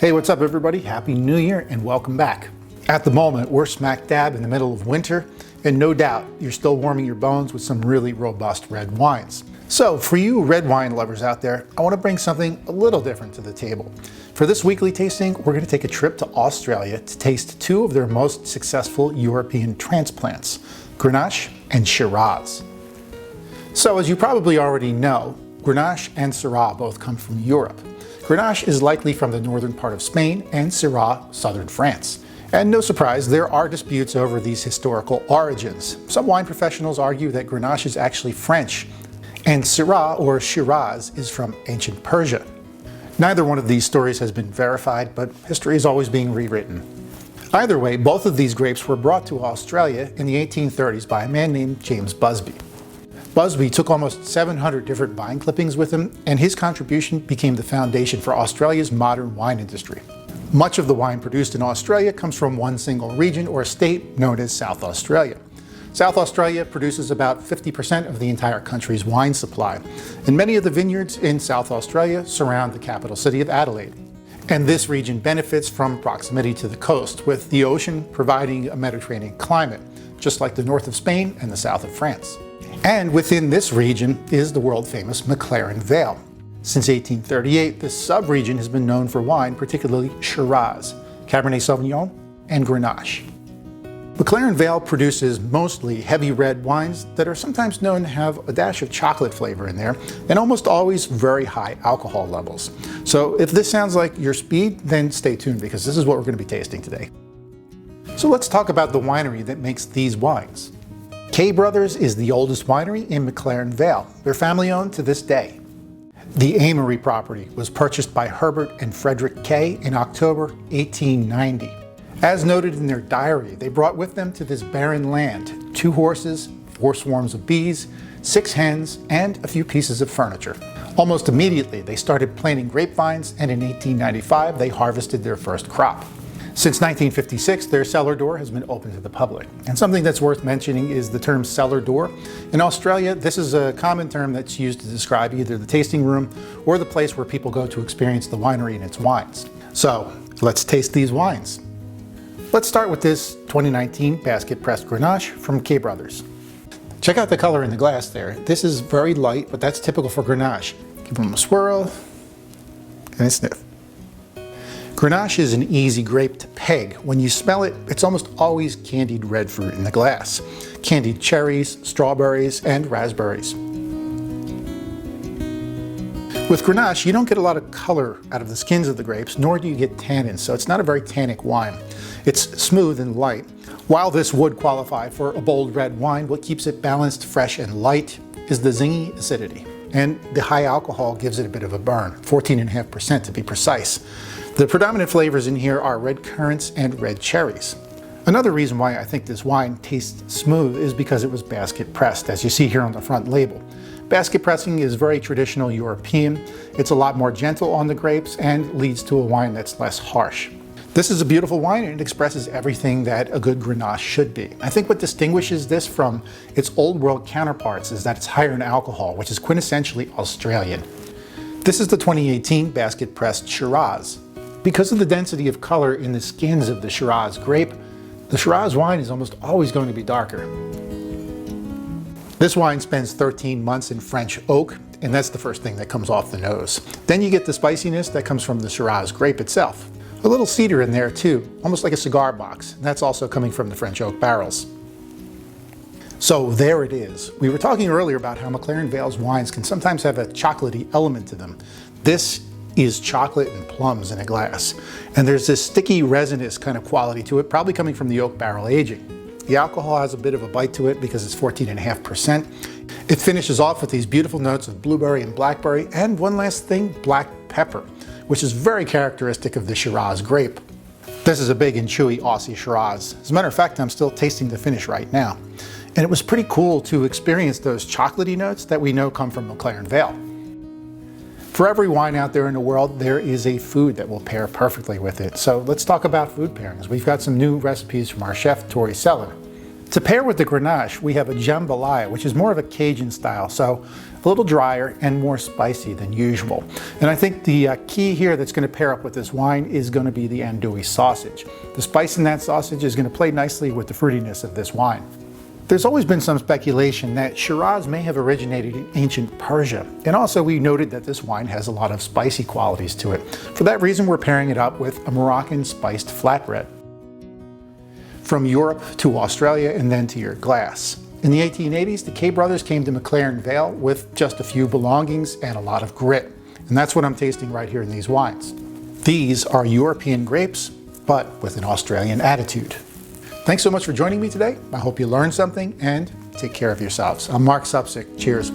Hey, what's up everybody? Happy New Year and welcome back. At the moment, we're smack dab in the middle of winter, and no doubt you're still warming your bones with some really robust red wines. So for you red wine lovers out there, I want to bring something a little different to the table. For this weekly tasting, we're going to take a trip to Australia to taste two of their most successful European transplants, Grenache and Shiraz. So as you probably already know, Grenache and Syrah both come from Europe. Grenache is likely from the northern part of Spain and Syrah, southern France. And no surprise, there are disputes over these historical origins. Some wine professionals argue that Grenache is actually French, and Syrah or Shiraz is from ancient Persia. Neither one of these stories has been verified, but history is always being rewritten. Either way, both of these grapes were brought to Australia in the 1830s by a man named James Busby. Busby took almost 700 different vine clippings with him, and his contribution became the foundation for Australia's modern wine industry. Much of the wine produced in Australia comes from one single region or state known as South Australia. South Australia produces about 50% of the entire country's wine supply, and many of the vineyards in South Australia surround the capital city of Adelaide. And this region benefits from proximity to the coast, with the ocean providing a Mediterranean climate, just like the north of Spain and the south of France. And within this region is the world-famous McClaren Vale. Since 1838, this sub-region has been known for wine, particularly Shiraz, Cabernet Sauvignon, and Grenache. McClaren Vale produces mostly heavy red wines that are sometimes known to have a dash of chocolate flavor in there, and almost always very high alcohol levels. So if this sounds like your speed, then stay tuned because this is what we're going to be tasting today. So let's talk about the winery that makes these wines. Kay Brothers is the oldest winery in McClaren Vale. They're family owned to this day. The Amory property was purchased by Herbert and Frederick Kay in October 1890. As noted in their diary, they brought with them to this barren land 2 horses, 4 swarms of bees, 6 hens, and a few pieces of furniture. Almost immediately, they started planting grapevines, and in 1895, they harvested their first crop. Since 1956, their cellar door has been open to the public. And something that's worth mentioning is the term cellar door. In Australia, this is a common term that's used to describe either the tasting room or the place where people go to experience the winery and its wines. So let's taste these wines. Let's start with this 2019 basket pressed Grenache from Kay Brothers. Check out the color in the glass there. This is very light, but that's typical for Grenache. Give them a swirl and a sniff. Grenache is an easy grape to peg. When you smell it, it's almost always candied red fruit in the glass. Candied cherries, strawberries, and raspberries. With Grenache, you don't get a lot of color out of the skins of the grapes, nor do you get tannins, so it's not a very tannic wine. It's smooth and light. While this would qualify for a bold red wine, what keeps it balanced, fresh, and light is the zingy acidity. And the high alcohol gives it a bit of a burn, 14.5% to be precise. The predominant flavors in here are red currants and red cherries. Another reason why I think this wine tastes smooth is because it was basket pressed, as you see here on the front label. Basket pressing is very traditional European. It's a lot more gentle on the grapes and leads to a wine that's less harsh. This is a beautiful wine and it expresses everything that a good Grenache should be. I think what distinguishes this from its old world counterparts is that it's higher in alcohol, which is quintessentially Australian. This is the 2018 basket pressed Shiraz. Because of the density of color in the skins of the Shiraz grape, the Shiraz wine is almost always going to be darker. This wine spends 13 months in French oak, and that's the first thing that comes off the nose. Then you get the spiciness that comes from the Shiraz grape itself. A little cedar in there too, almost like a cigar box. That's also coming from the French oak barrels. So there it is. We were talking earlier about how McClaren Vale's wines can sometimes have a chocolatey element to them. This is chocolate and plums in a glass. And there's this sticky resinous kind of quality to it, probably coming from the oak barrel aging. The alcohol has a bit of a bite to it because it's 14.5%. It finishes off with these beautiful notes of blueberry and blackberry, and one last thing, black pepper, which is very characteristic of the Shiraz grape. This is a big and chewy Aussie Shiraz. As a matter of fact, I'm still tasting the finish right now. And it was pretty cool to experience those chocolatey notes that we know come from McClaren Vale. For every wine out there in the world, there is a food that will pair perfectly with it. So let's talk about food pairings. We've got some new recipes from our chef, Tori Cellar. To pair with the Grenache, we have a jambalaya, which is more of a Cajun style, so a little drier and more spicy than usual. And I think the key here that's going to pair up with this wine is going to be the andouille sausage. The spice in that sausage is going to play nicely with the fruitiness of this wine. There's always been some speculation that Shiraz may have originated in ancient Persia. And also we noted that this wine has a lot of spicy qualities to it. For that reason, we're pairing it up with a Moroccan spiced flatbread. From Europe to Australia and then to your glass. In the 1880s, the Kay Brothers came to McClaren Vale with just a few belongings and a lot of grit. And that's what I'm tasting right here in these wines. These are European grapes, but with an Australian attitude. Thanks so much for joining me today. I hope you learned something and take care of yourselves. I'm Marc Supsic. Cheers.